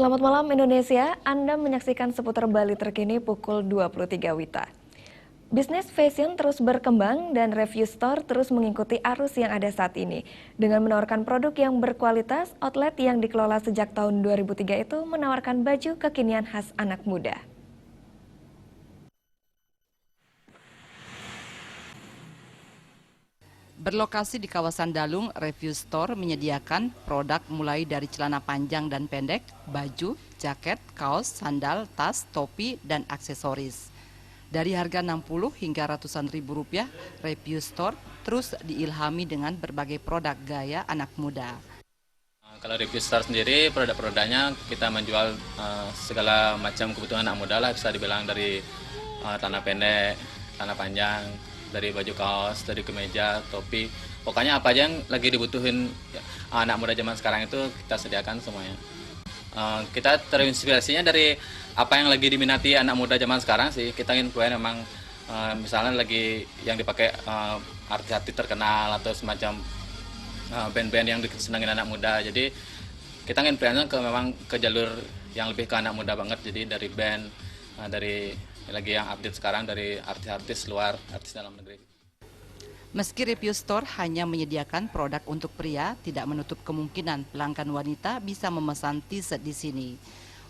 Selamat malam Indonesia, Anda menyaksikan seputar Bali terkini pukul 23 WITA. Bisnis fashion terus berkembang dan review store terus mengikuti arus yang ada saat ini. Dengan menawarkan produk yang berkualitas, outlet yang dikelola sejak tahun 2003 itu menawarkan baju kekinian khas anak muda. Berlokasi di kawasan Dalung, Review Store menyediakan produk mulai dari celana panjang dan pendek, baju, jaket, kaos, sandal, tas, topi, dan aksesoris. Dari harga 60 hingga ratusan ribu rupiah, Review Store terus diilhami dengan berbagai produk gaya anak muda. Kalau Review Store sendiri, produk-produknya kita menjual segala macam kebutuhan anak muda lah, bisa dibilang dari celana pendek, celana panjang, dari baju kaos, dari kemeja, topi, pokoknya apa aja yang lagi dibutuhin anak muda zaman sekarang itu kita sediakan semuanya. Kita terinspirasinya dari apa yang lagi diminati anak muda zaman sekarang sih. Kita ingin buat memang misalnya lagi yang dipakai artis-artis terkenal atau semacam band-band yang disenangin anak muda. Jadi kita ingin brandnya memang ke jalur yang lebih ke anak muda banget. Jadi dari band, dari lagi yang update sekarang dari artis-artis luar, artis dalam negeri. Meski Review Store hanya menyediakan produk untuk pria, tidak menutup kemungkinan pelanggan wanita bisa memesan t-shirt di sini.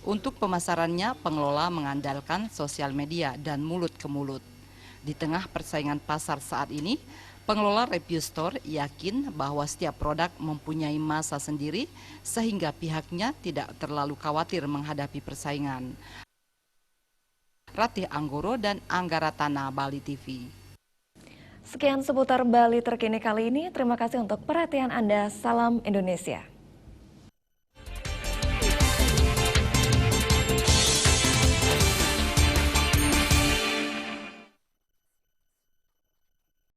Untuk pemasarannya, pengelola mengandalkan sosial media dan mulut ke mulut. Di tengah persaingan pasar saat ini, pengelola Review Store yakin bahwa setiap produk mempunyai masa sendiri sehingga pihaknya tidak terlalu khawatir menghadapi persaingan. Ratih Anggoro dan Anggara Tanah, Bali TV. Sekian seputar Bali terkini kali ini. Terima kasih untuk perhatian Anda. Salam Indonesia.